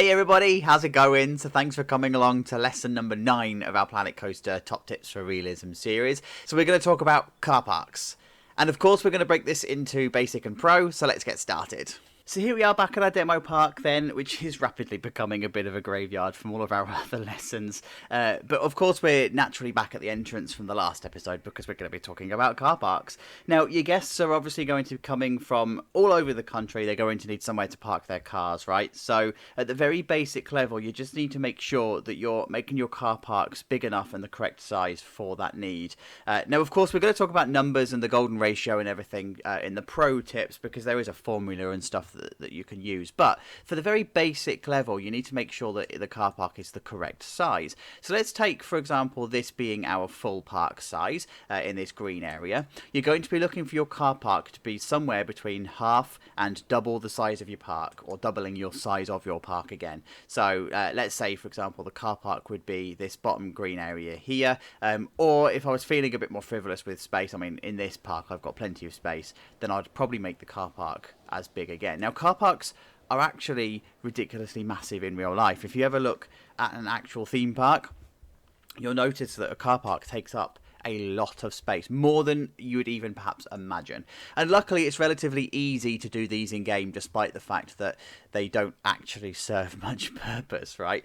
Hey everybody, how's it going? So thanks for coming along to lesson number 9 of our Planetcoaster Top Tips for Realism series. So we're going to talk about car parks. And of course we're going to break this into basic and pro, so let's get started. So here we are back at our demo park then, which is rapidly becoming a bit of a graveyard from all of our other lessons. But of course we're naturally back at the entrance from the last episode because we're going to be talking about car parks. Now your guests are obviously going to be coming from all over the country. They're going to need somewhere to park their cars, right? So at the very basic level, you just need to make sure that you're making your car parks big enough and the correct size for that need. Now of course we're going to talk about numbers and the golden ratio and everything in the pro tips because there is a formula and stuff that you can use, but for the very basic level you need to make sure that the car park is the correct size. So let's take, for example, this being our full park size in this green area. You're going to be looking for your car park to be somewhere between half and double the size of your park, or doubling your size of your park again. So let's say, for example, the car park would be this bottom green area here, or if I was feeling a bit more frivolous with space, I mean in this park I've got plenty of space, then I'd probably make the car park as big again. Now car parks are actually ridiculously massive in real life. If you ever look at an actual theme park, you'll notice that a car park takes up a lot of space, more than you would even perhaps imagine. And luckily it's relatively easy to do these in game, despite the fact that they don't actually serve much purpose, right?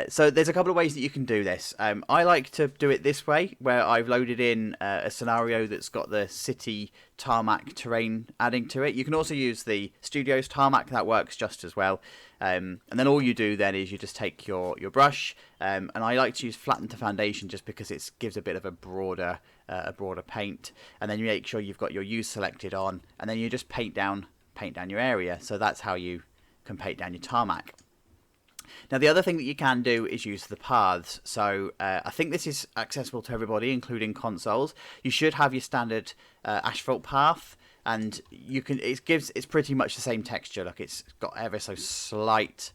So there's a couple of ways that you can do this. I like to do it this way, where I've loaded in a scenario that's got the city tarmac terrain adding to it. You can also use the studio's tarmac, that works just as well. And then all you do then is you just take your brush, and I like to use flatten to foundation just because it gives a bit of a broader paint, and then you make sure you've got your use selected on, and then you just paint down your area. So that's how you can paint down your tarmac. Now the other thing that you can do is use the paths. So I think this is accessible to everybody, including consoles. You should have your standard asphalt path, and you can it's pretty much the same texture. Look, it's got ever so slight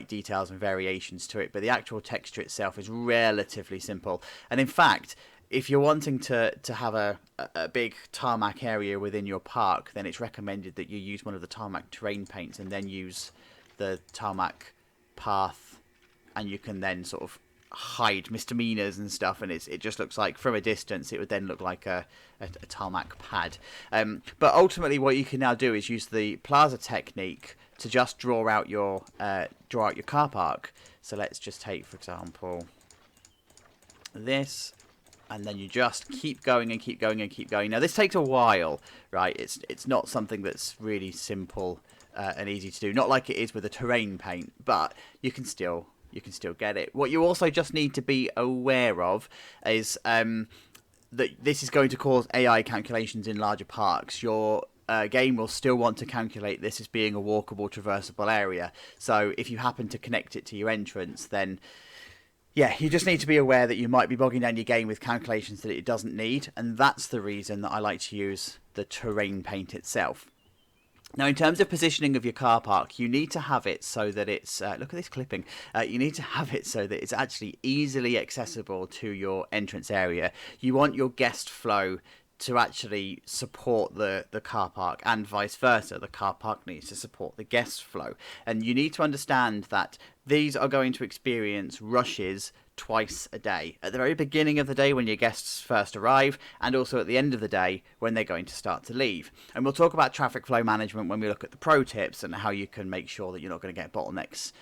details and variations to it, but the actual texture itself is relatively simple. And in fact, if you're wanting to have a big tarmac area within your park, then it's recommended that you use one of the tarmac terrain paints and then use the tarmac path, and you can then sort of hide misdemeanors and stuff, and it just looks like from a distance it would then look like a tarmac pad. But ultimately what you can now do is use the plaza technique to just draw out your car park. So let's just take, for example, this, and then you just keep going and keep going and keep going. Now this takes a while, right? It's not something that's really simple and easy to do, not like it is with a terrain paint, but you can still get it. What you also just need to be aware of is that this is going to cause AI calculations in larger parks. Your game will still want to calculate this as being a walkable, traversable area. So if you happen to connect it to your entrance, then yeah, you just need to be aware that you might be bogging down your game with calculations that it doesn't need, and that's the reason that I like to use the terrain paint itself. Now, in terms of positioning of your car park, you need to have it so that it's, look at this clipping, you need to have it so that it's actually easily accessible to your entrance area. You want your guest flow to actually support the car park, and vice versa. The car park needs to support the guest flow. And you need to understand that these are going to experience rushes twice a day. At the very beginning of the day when your guests first arrive, and also at the end of the day when they're going to start to leave. And we'll talk about traffic flow management when we look at the pro tips and how you can make sure that you're not going to get bottlenecks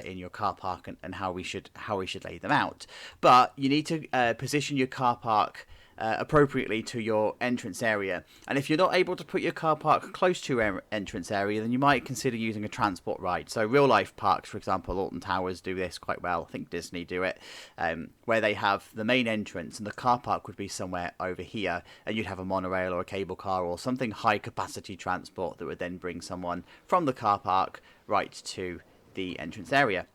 in your car park, and how we should lay them out. But you need to position your car park appropriately to your entrance area. And if you're not able to put your car park close to your entrance area, then you might consider using a transport ride. So real life parks, for example, Alton Towers do this quite well. I think Disney do it, where they have the main entrance and the car park would be somewhere over here, and you'd have a monorail or a cable car or something high capacity transport that would then bring someone from the car park right to the entrance area.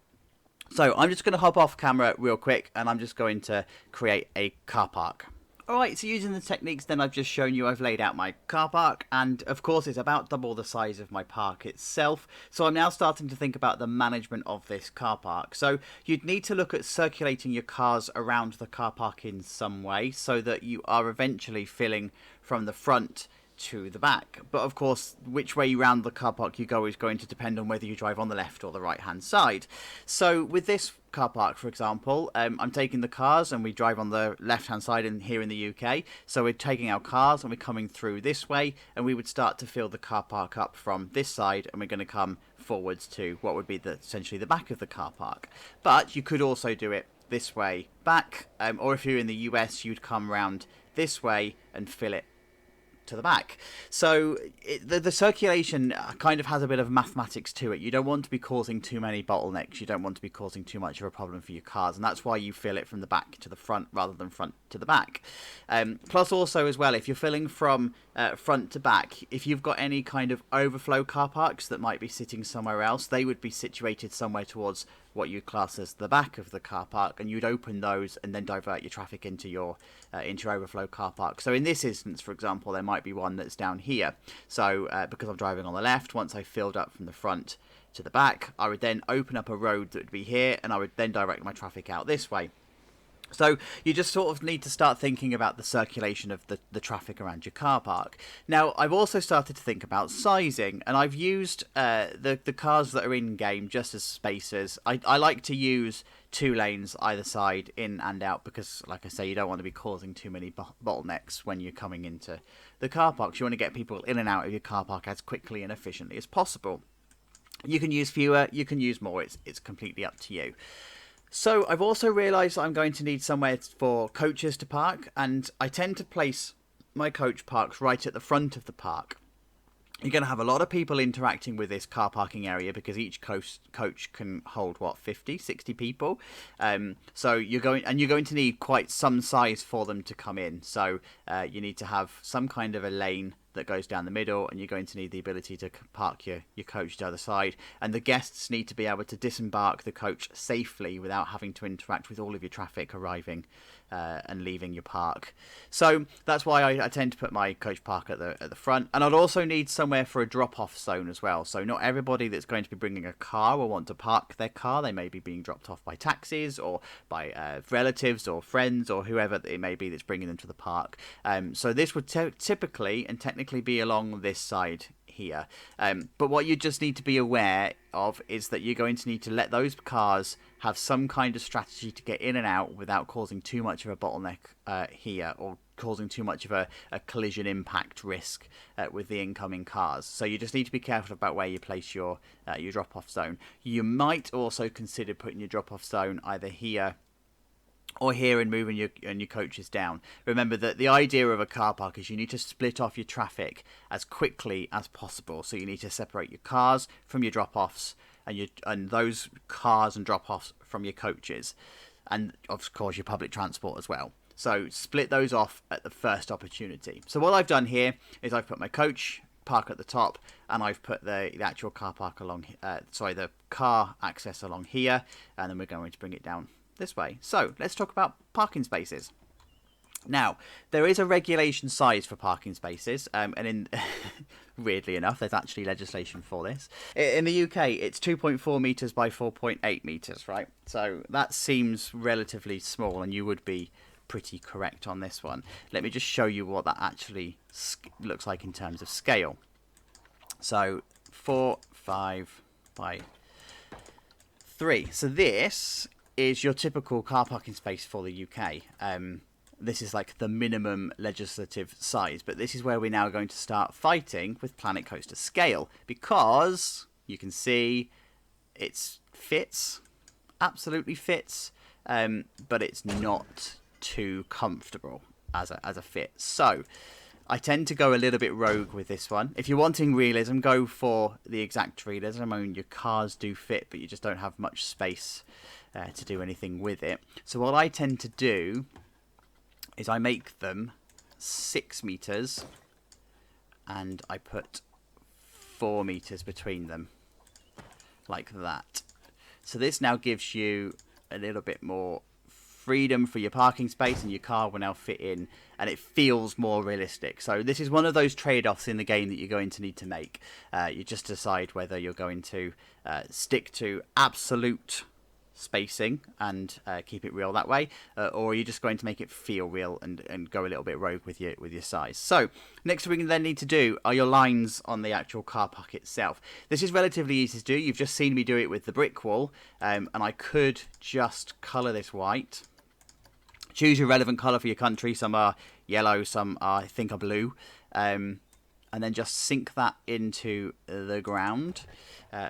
So I'm just going to hop off camera real quick, and I'm just going to create a car park. Alright, so using the techniques then I've just shown you, I've laid out my car park, and of course it's about double the size of my park itself. So I'm now starting to think about the management of this car park. So you'd need to look at circulating your cars around the car park in some way so that you are eventually filling from the front to the back. But of course, which way round the car park you go is going to depend on whether you drive on the left or the right hand side. So with this car park, for example, I'm taking the cars and we drive on the left hand side here in the UK. So we're taking our cars and we're coming through this way, and we would start to fill the car park up from this side, and we're going to come forwards to what would be essentially the back of the car park. But you could also do it this way back, or if you're in the US, you'd come round this way and fill it to the back. So the circulation kind of has a bit of mathematics to it. You don't want to be causing too many bottlenecks. You don't want to be causing too much of a problem for your cars, and that's why you fill it from the back to the front rather than front to the back. Plus also as well, if you're filling from front to back, if you've got any kind of overflow car parks that might be sitting somewhere else, they would be situated somewhere towards what you class as the back of the car park, and you'd open those and then divert your traffic into your overflow car park. So in this instance, for example, there might be one that's down here. So because I'm driving on the left, once I filled up from the front to the back, I would then open up a road that would be here, and I would then direct my traffic out this way. So you just sort of need to start thinking about the circulation of the traffic around your car park. Now, I've also started to think about sizing, and I've used the cars that are in-game just as spacers. I like to use 2 lanes either side, in and out, because, like I say, you don't want to be causing too many bottlenecks when you're coming into the car parks. You want to get people in and out of your car park as quickly and efficiently as possible. You can use fewer, you can use more, it's completely up to you. So I've also realised I'm going to need somewhere for coaches to park, and I tend to place my coach parks right at the front of the park. You're going to have a lot of people interacting with this car parking area because each coach can hold, 50, 60 people. So you're going to need quite some size for them to come in. So you need to have some kind of a lane that goes down the middle, and you're going to need the ability to park your coach to the other side, and the guests need to be able to disembark the coach safely without having to interact with all of your traffic arriving and leaving your park. So that's why I tend to put my coach park at the front. And I'd also need somewhere for a drop-off zone as well. So not everybody that's going to be bringing a car will want to park their car. They may be being dropped off by taxis or by relatives or friends or whoever it may be that's bringing them to the park. So this would typically and technically be along this side here. But what you just need to be aware of is that you're going to need to let those cars have some kind of strategy to get in and out without causing too much of a bottleneck here, or causing too much of a collision impact risk with the incoming cars. So you just need to be careful about where you place your drop-off zone. You might also consider putting your drop-off zone either here or here and moving your coaches down. Remember that the idea of a car park is you need to split off your traffic as quickly as possible. So you need to separate your cars from your drop-offs, and those cars and drop-offs from your coaches, and of course your public transport as well. So split those off at the first opportunity. So what I've done here is I've put my coach park at the top, and I've put the actual car park along, the car access along here, and then we're going to bring it down this way. So let's talk about parking spaces. Now, there is a regulation size for parking spaces, and weirdly enough, there's actually legislation for this. In the UK, it's 2.4 metres by 4.8 metres, right? So that seems relatively small, and you would be pretty correct on this one. Let me just show you what that actually looks like in terms of scale. So 4, 5 by 3. So this is your typical car parking space for the UK. This is like the minimum legislative size, but this is where we're now going to start fighting with Planetcoaster scale, because you can see it fits, absolutely fits, but it's not too comfortable as a fit. So I tend to go a little bit rogue with this one. If you're wanting realism, go for the exact realism. I mean, your cars do fit, but you just don't have much space to do anything with it. So what I tend to do is I make them 6 meters, and I put 4 meters between them, like that. So this now gives you a little bit more freedom for your parking space, and your car will now fit in, and it feels more realistic. So this is one of those trade-offs in the game that you're going to need to make. You just decide whether you're going to stick to absolute spacing and keep it real that way, or are you just going to make it feel real and go a little bit rogue with your size? So next we then need to do are your lines on the actual car park itself. This is relatively easy to do. You've just seen me do it with the brick wall, and I could just colour this white. Choose your relevant colour for your country. Some are yellow, some are, I think, are blue. And then just sink that into the ground,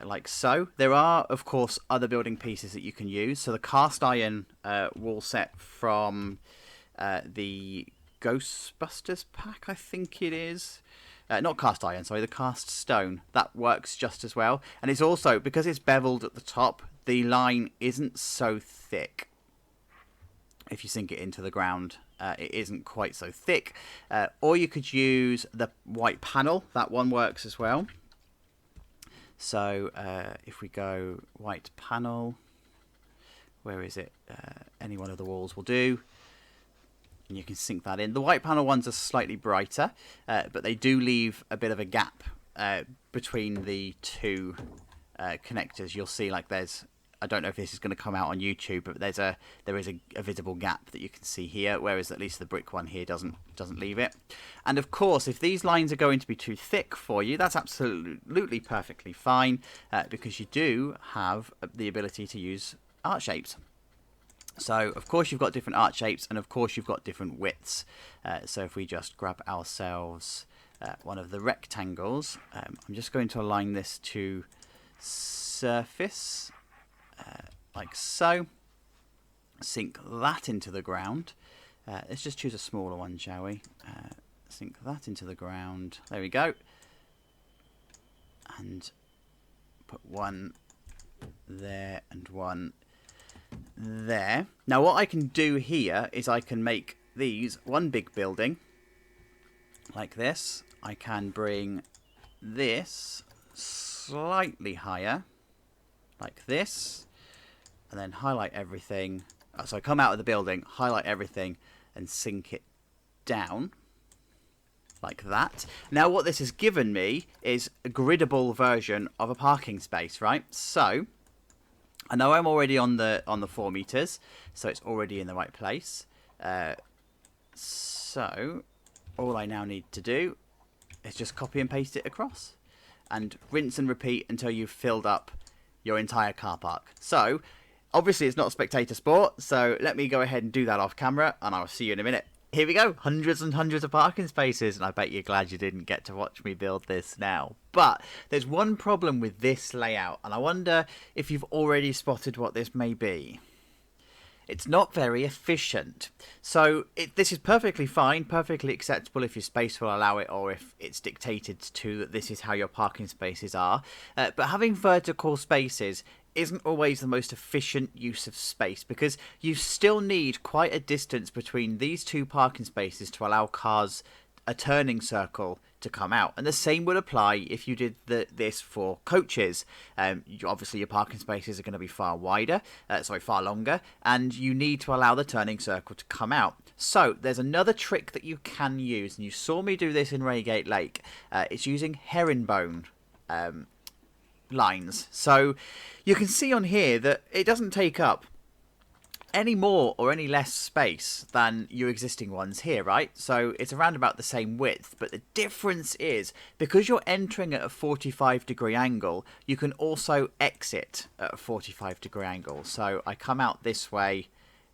like so. There are, of course, other building pieces that you can use. So the cast iron wall set from the Ghostbusters pack, I think it is. Not cast iron, sorry, the cast stone. That works just as well. And it's also, because it's beveled at the top, the line isn't so thick. If you sink it into the ground, it isn't quite so thick. Or you could use the white panel. That one works as well. So if we go white panel, where is it? Any one of the walls will do. And you can sink that in. The white panel ones are slightly brighter, but they do leave a bit of a gap between the two connectors. You'll see like there's, I don't know if this is going to come out on YouTube, but there is a visible gap that you can see here, whereas at least the brick one here doesn't leave it. And of course, if these lines are going to be too thick for you, that's absolutely perfectly fine, because you do have the ability to use art shapes. So of course you've got different art shapes, and of course you've got different widths. So if we just grab ourselves one of the rectangles, I'm just going to align this to surface. Like so. Sink that into the ground. Let's just choose a smaller one, shall we? Sink that into the ground. There we go. And put one there and one there. Now what I can do here is I can make these one big building like this. I can bring this slightly higher like this, and then highlight everything. So I come out of the building, highlight everything, and sink it down like that. Now what this has given me is a griddable version of a parking space, right? So I know I'm already on the 4 meters, so it's already in the right place. So all I now need to do is just copy and paste it across, and rinse and repeat until you've filled up your entire car park. So obviously it's not spectator sport, so let me go ahead and do that off camera, and I'll see you in a minute. Here we go, hundreds and hundreds of parking spaces, and I bet you're glad you didn't get to watch me build this now. But there's one problem with this layout, and I wonder if you've already spotted what this may be. It's not very efficient. So this is perfectly fine, perfectly acceptable if your space will allow it, or if it's dictated to that this is how your parking spaces are. But having vertical spaces isn't always the most efficient use of space, because you still need quite a distance between these two parking spaces to allow cars a turning circle to come out. And the same would apply if you did this for coaches. Obviously your parking spaces are going to be far longer, and you need to allow the turning circle to come out. So there's another trick that you can use, and you saw me do this in Reigate Lake. It's using herringbone lines. So you can see on here that it doesn't take up any more or any less space than your existing ones here, right? So it's around about the same width, but the difference is because you're entering at a 45-degree angle, you can also exit at a 45-degree angle. So I come out this way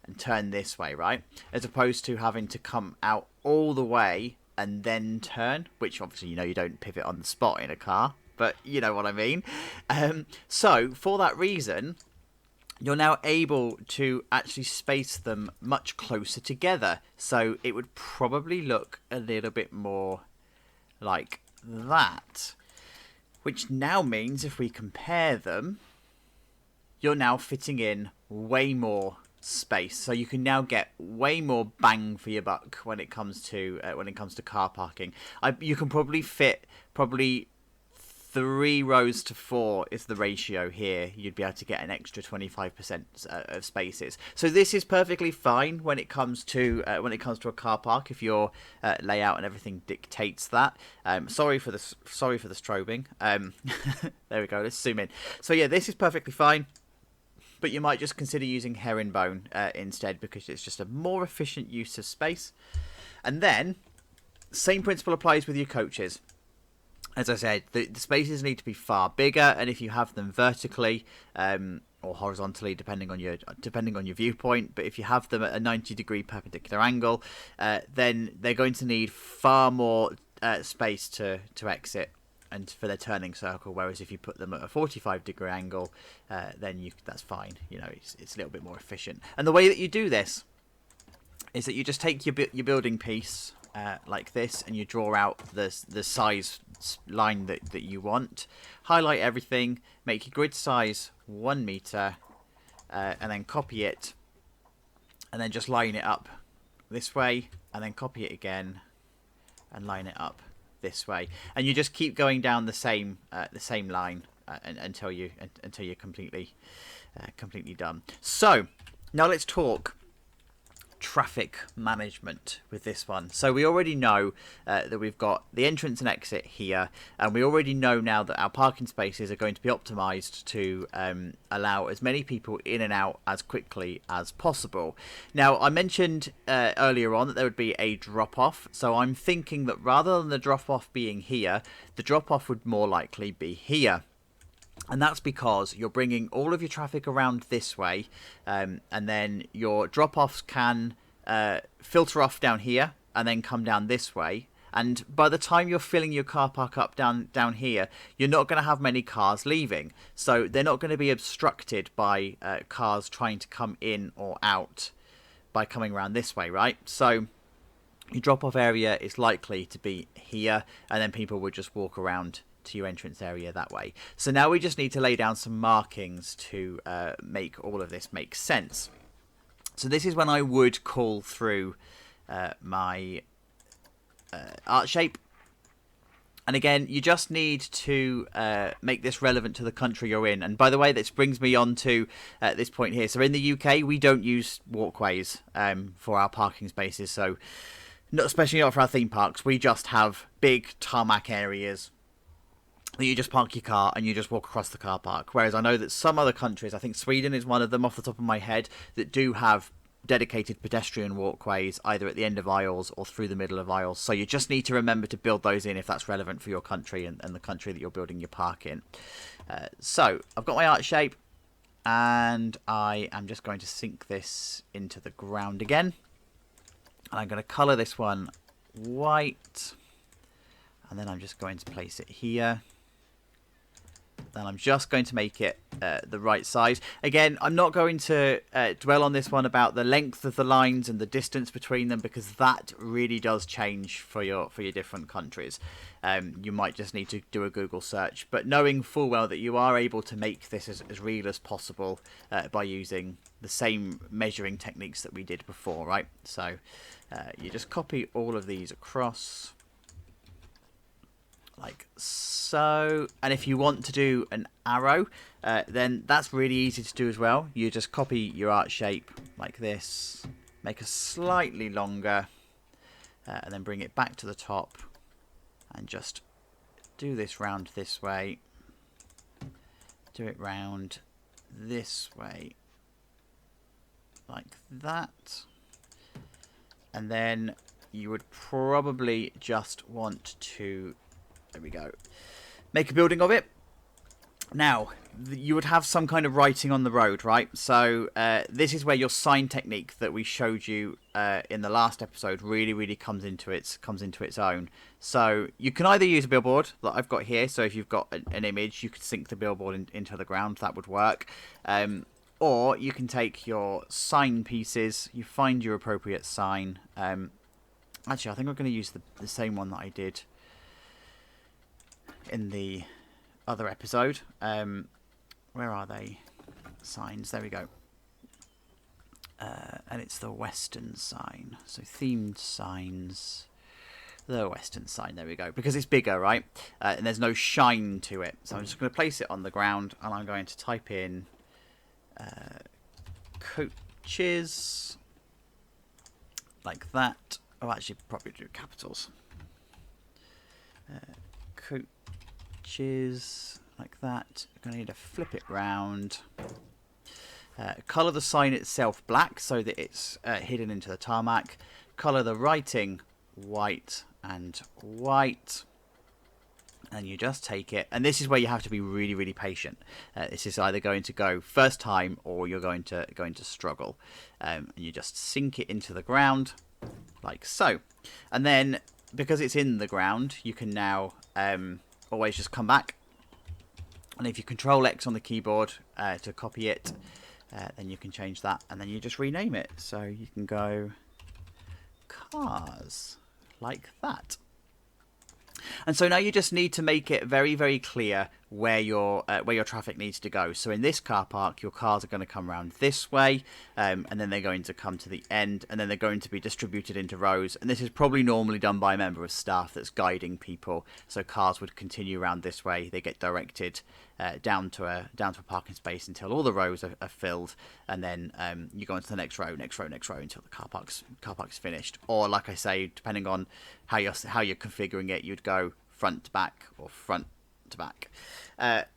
and turn this way, right? As opposed to having to come out all the way and then turn, which obviously you don't pivot on the spot in a car, but you know what I mean. So for that reason, you're now able to actually space them much closer together. So it would probably look a little bit more like that. Which now means if we compare them, you're now fitting in way more space. So you can now get way more bang for your buck when it comes to car parking. You can probably fit 3 rows to 4 is the ratio here. You'd be able to get an extra 25% of spaces. So this is perfectly fine when it comes to a car park if your layout and everything dictates that. Sorry for the strobing. There we go. Let's zoom in. So yeah, this is perfectly fine. but you might just consider using herringbone instead, because it's just a more efficient use of space. And then, same principle applies with your coaches. As I said, the spaces need to be far bigger, and if you have them vertically or horizontally, depending on your viewpoint, but if you have them at a 90-degree perpendicular angle, then they're going to need far more space to exit and for their turning circle. Whereas if you put them at a 45-degree angle, then that's fine. You know, it's a little bit more efficient. And the way that you do this is that you just take your building piece like this, and you draw out the size line that you want, highlight everything, make your grid size 1 meter, and then copy it, and then just line it up this way, and then copy it again and line it up this way, and you just keep going down the same line until you're completely done. So now let's talk traffic management with this one. So we already know that we've got the entrance and exit here, and we already know now that our parking spaces are going to be optimized to allow as many people in and out as quickly as possible. Now, I mentioned earlier on that there would be a drop-off, so I'm thinking that rather than the drop-off being here, the drop-off would more likely be here. And that's because you're bringing all of your traffic around this way, and then your drop-offs can filter off down here and then come down this way. And by the time you're filling your car park up down here, you're not going to have many cars leaving. So they're not going to be obstructed by cars trying to come in or out by coming around this way, right? So your drop-off area is likely to be here, and then people would just walk around to your entrance area that way. So now we just need to lay down some markings to make all of this make sense. So this is when I would call through my art shape. And again, you just need to make this relevant to the country you're in. And by the way, this brings me on to this point here. So in the UK, we don't use walkways for our parking spaces. So especially not for our theme parks. We just have big tarmac areas that you just park your car and you just walk across the car park. Whereas I know that some other countries, I think Sweden is one of them off the top of my head, that do have dedicated pedestrian walkways either at the end of aisles or through the middle of aisles. So you just need to remember to build those in if that's relevant for your country and the country that you're building your park in. So I've got my art shape, and I am just going to sink this into the ground again. And I'm going to colour this one white, and then I'm just going to place it here. Then I'm just going to make it the right size. Again, I'm not going to dwell on this one about the length of the lines and the distance between them, because that really does change for your different countries. You might just need to do a Google search, but knowing full well that you are able to make this as real as possible by using the same measuring techniques that we did before, right? So you just copy all of these across, like so. And if you want to do an arrow, then that's really easy to do as well. You just copy your art shape like this, make it slightly longer, and then bring it back to the top, and just do this round this way, do it round this way, like that. And then you would probably just want to, there we go, make a building of it. Now, you would have some kind of writing on the road, right? So this is where your sign technique that we showed you in the last episode really comes into its own. So you can either use a billboard that I've got here. So if you've got an image, you could sink the billboard into the ground. That would work. Or you can take your sign pieces, you find your appropriate sign. Actually, I think I'm going to use the same one that I did in the other episode. Where are they? Signs, there we go. And it's the Western sign. So themed signs, the Western sign, there we go. Because it's bigger, right? And there's no shine to it. So I'm just going to place it on the ground, and I'm going to type in coaches, like that. Oh, actually, probably do capitals. Coaches, like that. I'm going to need to flip it round. Colour the sign itself black so that it's hidden into the tarmac. Colour the writing white and white. And you just take it, and this is where you have to be really, really patient. This is either going to go first time or you're going to struggle. And you just sink it into the ground like so. And then because it's in the ground, you can now always just come back. And if you Control X on the keyboard to copy it, then you can change that, and then you just rename it. So you can go cars like that. And so now you just need to make it very, very clear where your traffic needs to go. So in this car park, your cars are going to come around this way, and then they're going to come to the end, and then they're going to be distributed into rows. And this is probably normally done by a member of staff that's guiding people. So cars would continue around this way. They get directed down to a parking space until all the rows are filled, and then you go into the next row until the car park's finished. Or like I say, depending on how you're configuring it, you'd go front to back or front to back.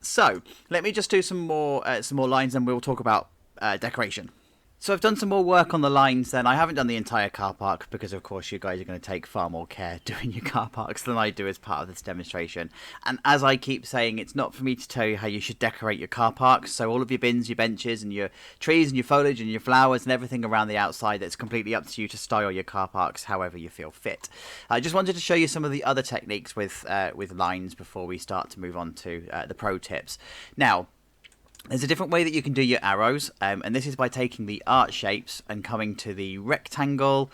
So let me just do some more lines, and we'll talk about decoration. So I've done some more work on the lines then. I haven't done the entire car park because, of course, you guys are going to take far more care doing your car parks than I do as part of this demonstration. And as I keep saying, it's not for me to tell you how you should decorate your car parks. So all of your bins, your benches, and your trees and your foliage and your flowers and everything around the outside, that's completely up to you to style your car parks however you feel fit. I just wanted to show you some of the other techniques with lines before we start to move on to the pro tips. Now, there's a different way that you can do your arrows, and this is by taking the arch shapes and coming to the rectangle.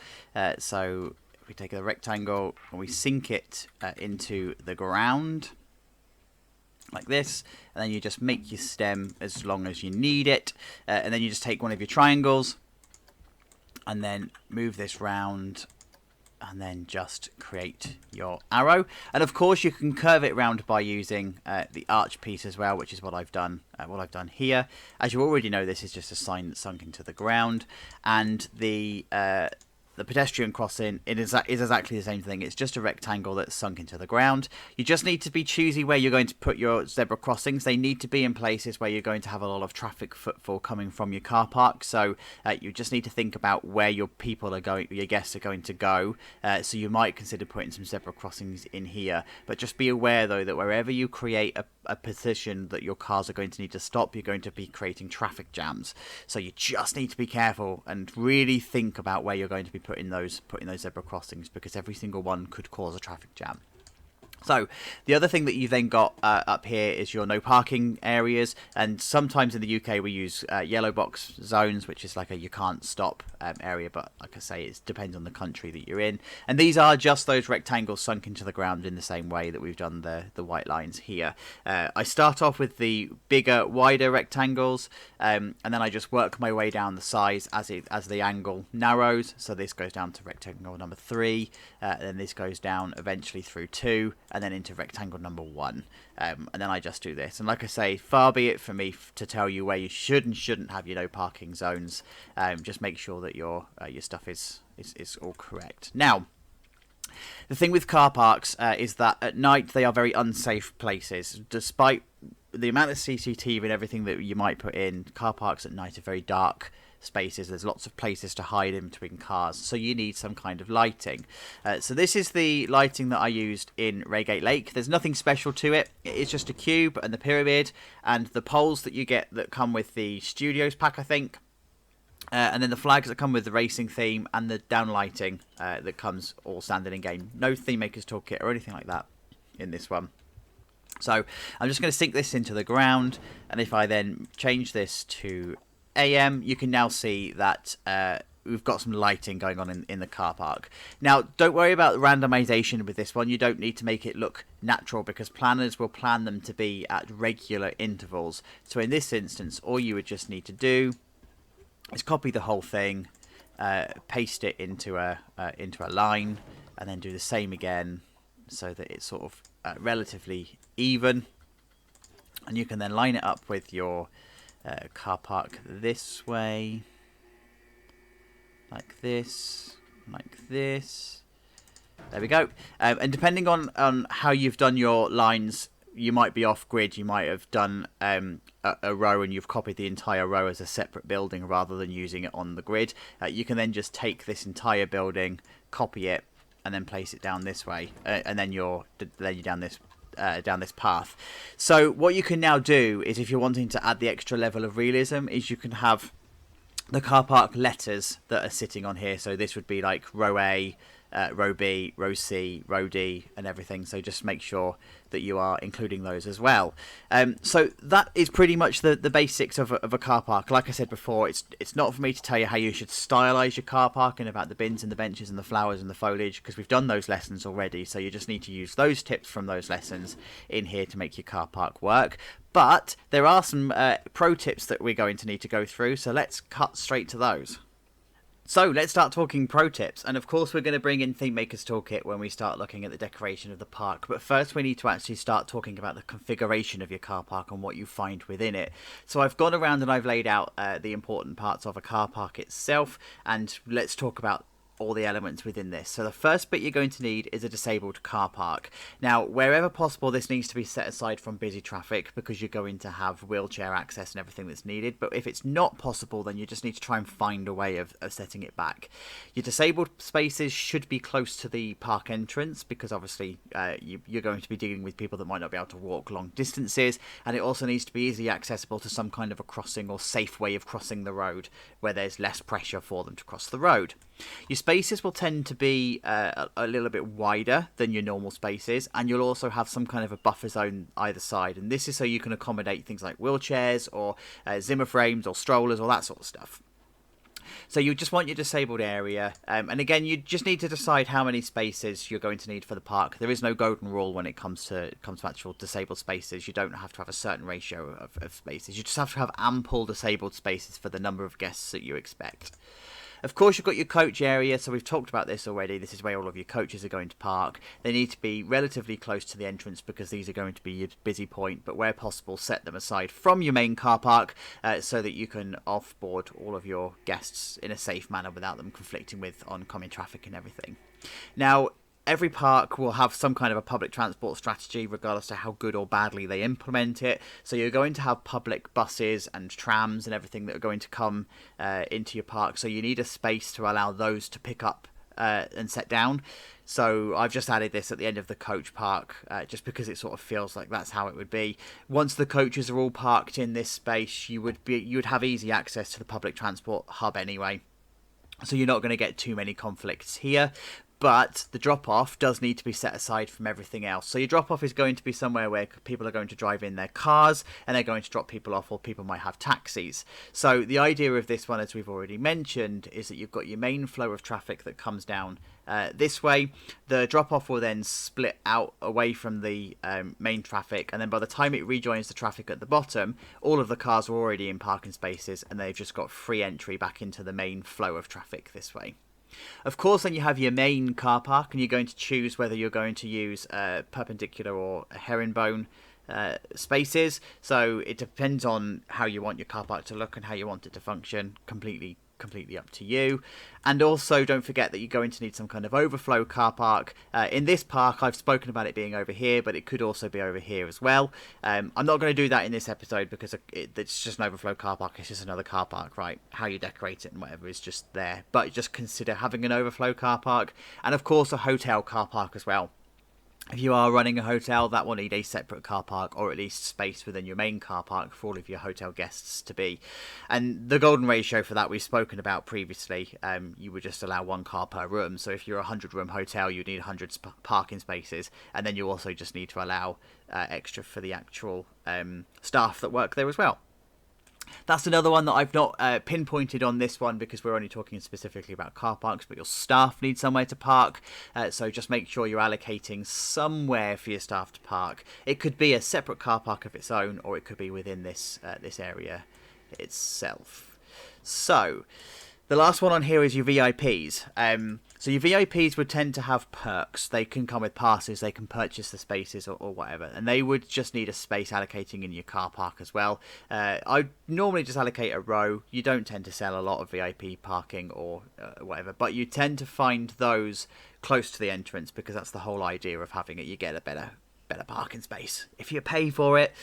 So if we take the rectangle and we sink it into the ground like this, and then you just make your stem as long as you need it, and then you just take one of your triangles and then move this round, and then just create your arrow. And of course you can curve it round by using the arch piece as well, which is what I've done here. As you already know, this is just a sign that's sunk into the ground, and the pedestrian crossing, it is exactly the same thing. It's just a rectangle that's sunk into the ground. You just need to be choosy where you're going to put your zebra crossings. They need to be in places where you're going to have a lot of traffic footfall coming from your car park. So you just need to think about where your guests are going to go. So you might consider putting some zebra crossings in here. But just be aware, though, that wherever you create a position that your cars are going to need to stop, you're going to be creating traffic jams. So you just need to be careful and really think about where you're going to be putting those zebra crossings, because every single one could cause a traffic jam. So the other thing that you've then got up here is your no parking areas, and sometimes in the UK we use yellow box zones, which is like a you can't stop area, but like I say, it depends on the country that you're in. And these are just those rectangles sunk into the ground in the same way that we've done the white lines here. I start off with the bigger, wider rectangles, and then I just work my way down the size as the angle narrows. So this goes down to rectangle number 3, and then this goes down eventually through 2, and then into rectangle number 1, and then I just do this. And like I say, far be it for me to tell you where you should and shouldn't have your no parking zones. Just make sure that your stuff is all correct. Now, the thing with car parks is that at night they are very unsafe places. Despite the amount of CCTV and everything that you might put in, car parks at night are very dark spaces. There's lots of places to hide in between cars, so you need some kind of lighting. So this is the lighting that I used in Reigate Lake. There's nothing special to it. It's just a cube and the pyramid and the poles that you get that come with the Studios pack, I think. And then the flags that come with the racing theme and the downlighting that comes all standard in game. No Thememakers Toolkit or anything like that in this one. So I'm just going to sink this into the ground, and if I then change this to AM, you can now see that we've got some lighting going on in the car park. Now, don't worry about the randomization with this one. You don't need to make it look natural, because planners will plan them to be at regular intervals. So in this instance, all you would just need to do is copy the whole thing, paste it into a line, and then do the same again so that it's sort of relatively even. And you can then line it up with your car park this way, like this, like this. There we go. And depending on how you've done your lines you might be off grid. You might have done a row and you've copied the entire row as a separate building rather than using it on the grid. You can then just take this entire building, copy it, and then place it down this way, and then you're down this path. So what you can now do is, if you're wanting to add the extra level of realism, is you can have the car park letters that are sitting on here. So this would be like row A, row B, row C, row D, and everything. So just make sure that you are including those as well. So that is pretty much the basics of a car park. Like I said before, it's not for me to tell you how you should stylize your car park and about the bins and the benches and the flowers and the foliage, because we've done those lessons already. So you just need to use those tips from those lessons in here to make your car park work. But there are some pro tips that we're going to need to go through, so let's cut straight to those. So let's start talking pro tips, and of course we're going to bring in Thememakers Toolkit when we start looking at the decoration of the park, but first we need to actually start talking about the configuration of your car park and what you find within it. So I've gone around and I've laid out the important parts of a car park itself, and let's talk about all the elements within this. So the first bit you're going to need is a disabled car park. Now, wherever possible, this needs to be set aside from busy traffic because you're going to have wheelchair access and everything that's needed. But if it's not possible, then you just need to try and find a way of setting it back. Your disabled spaces should be close to the park entrance because obviously you're going to be dealing with people that might not be able to walk long distances, and it also needs to be easily accessible to some kind of a crossing or safe way of crossing the road where there's less pressure for them to cross the road. Your spaces will tend to be a little bit wider than your normal spaces, and you'll also have some kind of a buffer zone either side, and this is so you can accommodate things like wheelchairs or Zimmer frames or strollers or that sort of stuff. So you just want your disabled area, and again you just need to decide how many spaces you're going to need for the park. There is no golden rule when it comes to actual disabled spaces. You don't have to have a certain ratio of spaces. You just have to have ample disabled spaces for the number of guests that you expect. Of course, you've got your coach area, so we've talked about this already. This is where all of your coaches are going to park. They need to be relatively close to the entrance because these are going to be your busy point, but where possible, set them aside from your main car park so that you can offboard all of your guests in a safe manner without them conflicting with oncoming traffic and everything. Now, every park will have some kind of a public transport strategy regardless of how good or badly they implement it. So you're going to have public buses and trams and everything that are going to come into your park. So you need a space to allow those to pick up and set down. So I've just added this at the end of the coach park just because it sort of feels like that's how it would be. Once the coaches are all parked in this space, you would have easy access to the public transport hub anyway. So you're not going to get too many conflicts here. But the drop-off does need to be set aside from everything else. So your drop-off is going to be somewhere where people are going to drive in their cars and they're going to drop people off, or people might have taxis. So the idea of this one, as we've already mentioned, is that you've got your main flow of traffic that comes down this way. The drop-off will then split out away from the main traffic, and then by the time it rejoins the traffic at the bottom, all of the cars are already in parking spaces and they've just got free entry back into the main flow of traffic this way. Of course, then you have your main car park, and you're going to choose whether you're going to use perpendicular or herringbone spaces. So it depends on how you want your car park to look and how you want it to function. Completely up to you. And also don't forget that you're going to need some kind of overflow car park. In this park I've spoken about it being over here, but it could also be over here as well. I'm not going to do that in this episode because it's just an overflow car park. It's just another car park, right? How you decorate it and whatever is just there, but just consider having an overflow car park, and of course a hotel car park as well. If you are running a hotel, that will need a separate car park, or at least space within your main car park for all of your hotel guests to be. And the golden ratio for that we've spoken about previously. You would just allow one car per room. So if you're a 100-room hotel, you need 100 parking spaces, and then you also just need to allow extra for the actual staff that work there as well. That's another one that I've not pinpointed on this one because we're only talking specifically about car parks, but your staff need somewhere to park. So just make sure you're allocating somewhere for your staff to park. It could be a separate car park of its own, or it could be within this area itself. So the last one on here is your VIPs. So your VIPs would tend to have perks. They can come with passes, they can purchase the spaces or whatever, and they would just need a space allocating in your car park as well. I normally just allocate a row. You don't tend to sell a lot of VIP parking or whatever, but you tend to find those close to the entrance because that's the whole idea of having it. You get a better better parking space if you pay for it.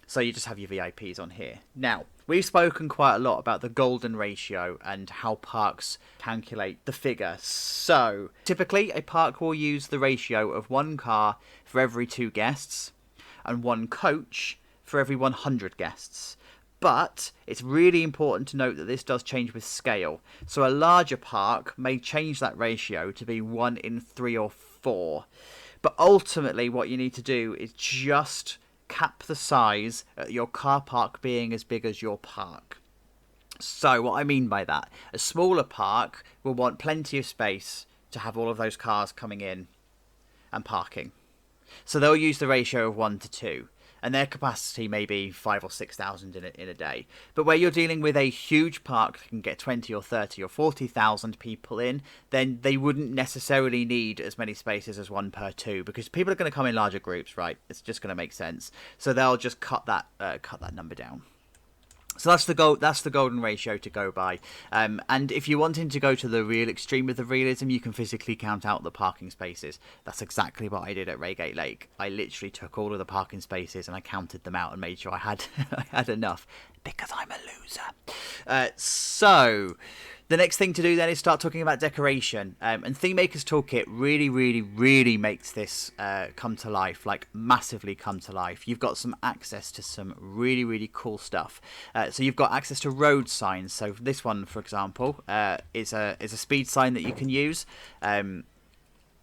So you just have your VIPs on here. Now, we've spoken quite a lot about the golden ratio and how parks calculate the figure. So typically a park will use the ratio of 1 car for every 2 guests and 1 coach for every 100 guests. But it's really important to note that this does change with scale. So a larger park may change that ratio to be 1 in 3 or 4. But ultimately what you need to do is just cap the size at your car park being as big as your park. So what I mean by that, a smaller park will want plenty of space to have all of those cars coming in and parking. So they'll use the ratio of 1 to 2. And their capacity may be 5,000 or 6,000 in a day. But where you're dealing with a huge park that can get 20 or 30 or 40,000 people in, then they wouldn't necessarily need as many spaces as 1 per 2, because people are going to come in larger groups, right? It's just going to make sense. So they'll just cut that number down. So that's the golden ratio to go by. And if you're wanting to go to the real extreme of the realism, you can physically count out the parking spaces. That's exactly what I did at Reigate Lake. I literally took all of the parking spaces and I counted them out and made sure I had enough, because I'm a loser. So the next thing to do then is start talking about decoration. And Thememakers Toolkit really makes this come to life, like massively come to life. You've got some access to some really cool stuff. So you've got access to road signs. So this one, for example, is a speed sign that you can use. And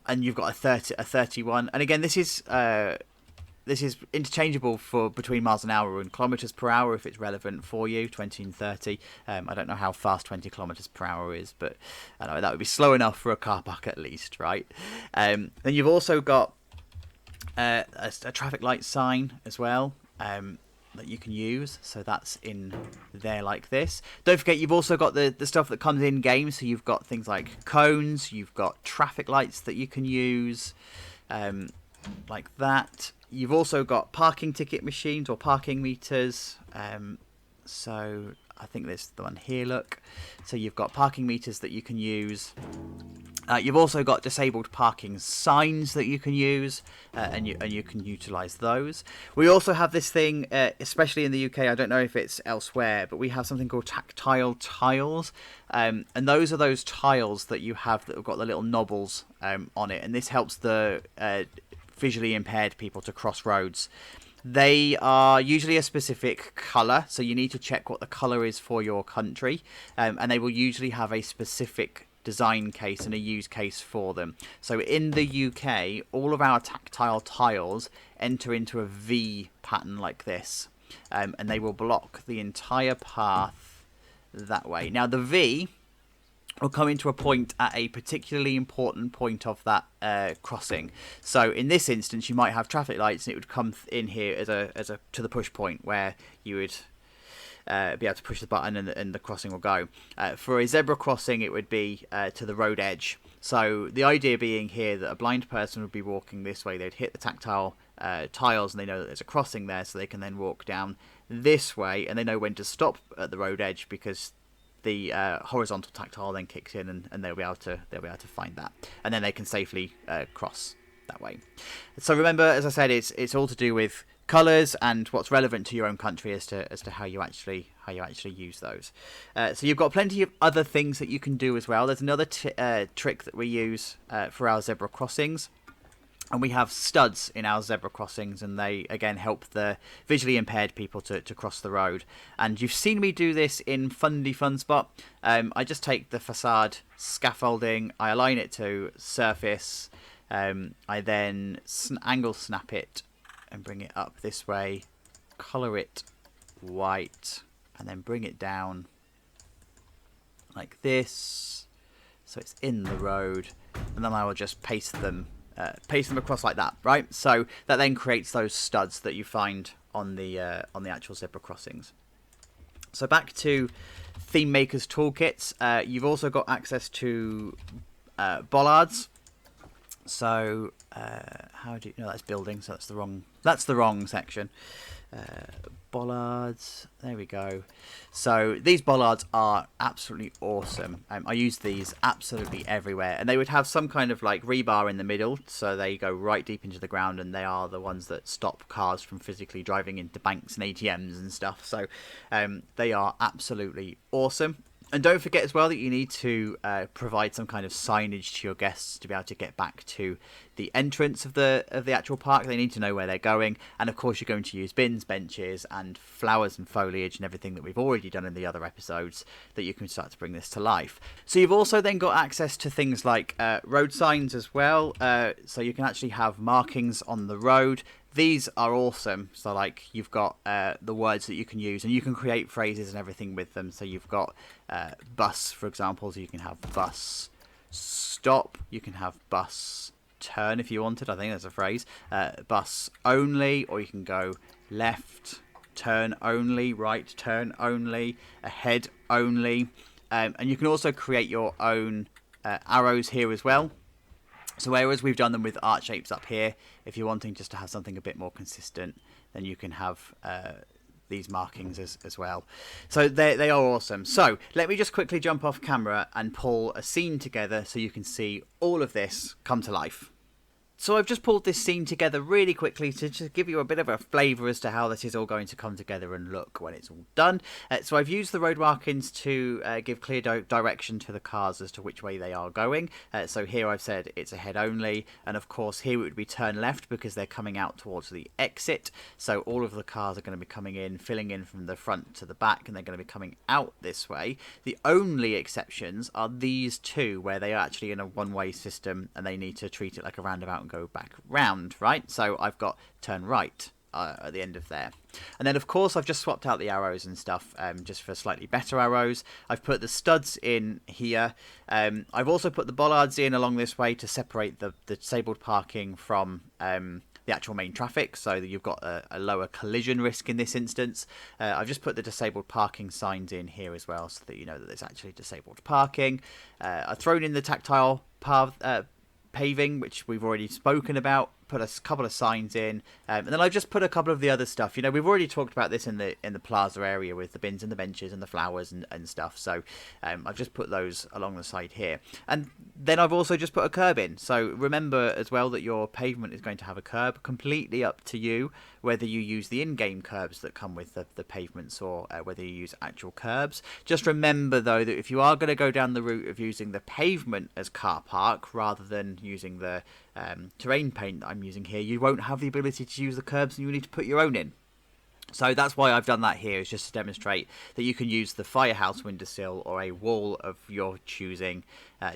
you've got a 31. And again, this is interchangeable for between miles an hour and kilometers per hour if it's relevant for you, 20 and 30. I don't know how fast 20 kilometers per hour is, but I know that would be slow enough for a car park at least, right? Then you've also got a traffic light sign as well that you can use. So that's in there like this. Don't forget, you've also got the stuff that comes in game. So you've got things like cones, you've got traffic lights that you can use like that. You've also got parking ticket machines or parking meters. So I think there's the one here, look. So you've got parking meters that you can use. You've also got disabled parking signs that you can use, and you can utilize those. We also have this thing, especially in the UK, I don't know if it's elsewhere, but we have something called Tactile Tiles. And those are those tiles that you have that have got the little knobbles on it. And this helps the visually impaired people to cross roads. They are usually a specific colour, so you need to check what the colour is for your country, and they will usually have a specific design case and a use case for them. So in the UK, all of our tactile tiles enter into a V pattern like this, and they will block the entire path that way. Now the V will come into a point at a particularly important point of that crossing. So in this instance, you might have traffic lights, and it would come in here as a to the push point where you would be able to push the button and the crossing will go. For a zebra crossing, it would be to the road edge. So the idea being here that a blind person would be walking this way, they'd hit the tactile tiles, and they know that there's a crossing there, so they can then walk down this way, and they know when to stop at the road edge, because the horizontal tactile then kicks in, and they'll be able to find that, and then they can safely cross that way. So remember, as I said, it's all to do with colours and what's relevant to your own country as to how you actually use those. So you've got plenty of other things that you can do as well. There's another trick that we use for our zebra crossings. And we have studs in our zebra crossings, and they, again, help the visually impaired people to cross the road. And you've seen me do this in Fundy Fun Spot. I just take the facade scaffolding, I align it to surface, I then angle snap it and bring it up this way, colour it white, and then bring it down like this, so it's in the road, and then I will just paste them across like that, right? So that then creates those studs that you find on the actual zebra crossings. So back to Thememakers Toolkits. You've also got access to bollards. So how do you know that's building? So that's the wrong section. Bollards, there we go. So these bollards are absolutely awesome. I use these absolutely everywhere, and they would have some kind of like rebar in the middle, so they go right deep into the ground, and they are the ones that stop cars from physically driving into banks and ATMs and stuff. So they are absolutely awesome. And don't forget as well that you need to provide some kind of signage to your guests to be able to get back to the entrance of the actual park. They need to know where they're going, and of course you're going to use bins, benches, and flowers and foliage and everything that we've already done in the other episodes that you can start to bring this to life. So you've also then got access to things like road signs as well. So you can actually have markings on the road. These are awesome. So like you've got the words that you can use, and you can create phrases and everything with them. So you've got bus, for example, so you can have bus stop, you can have bus turn if you wanted. I think that's a phrase. Bus only, or you can go left turn only, right turn only, ahead only, and you can also create your own arrows here as well. So whereas we've done them with art shapes up here, if you're wanting just to have something a bit more consistent, then you can have these markings as well. So they are awesome. So let me just quickly jump off camera and pull a scene together so you can see all of this come to life. So I've just pulled this scene together really quickly to just give you a bit of a flavour as to how this is all going to come together and look when it's all done. So I've used the road markings to give clear direction to the cars as to which way they are going. So here I've said it's ahead only, and of course here it would be turn left because they're coming out towards the exit. So all of the cars are going to be coming in, filling in from the front to the back, and they're going to be coming out this way. The only exceptions are these two, where they are actually in a one-way system and they need to treat it like a roundabout and go back round, right? So I've got turn right at the end of there. And then of course I've just swapped out the arrows and stuff just for slightly better arrows. I've put the studs in here. I've also put the bollards in along this way to separate the disabled parking from the actual main traffic, so that you've got a lower collision risk in this instance. I've just put the disabled parking signs in here as well, so that you know that there's actually disabled parking. I've thrown in the tactile paving, which we've already spoken about, put a couple of signs in, and then I've just put a couple of the other stuff. You know, we've already talked about this in the plaza area with the bins and the benches and the flowers and stuff, so I've just put those along the side here. And then I've also just put a curb in. So remember as well that your pavement is going to have a curb, completely up to you whether you use the in-game curbs that come with the pavements or whether you use actual curbs. Just remember though that if you are going to go down the route of using the pavement as car park rather than using the terrain paint that I'm using here, you won't have the ability to use the curbs, and you need to put your own in. So that's why I've done that here, is just to demonstrate that you can use the firehouse windowsill or a wall of your choosing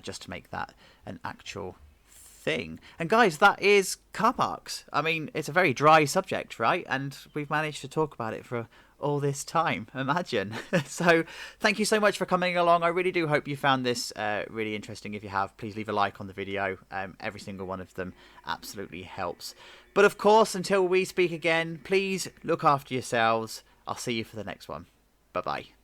just to make that an actual thing. And guys, that is car parks. I mean, it's a very dry subject, right? And we've managed to talk about it for all this time, imagine. So thank you so much for coming along. I really do hope you found this really interesting. If you have, please leave a like on the video. Every single one of them absolutely helps. But of course, until we speak again, please look after yourselves. I'll see you for the next one. Bye bye.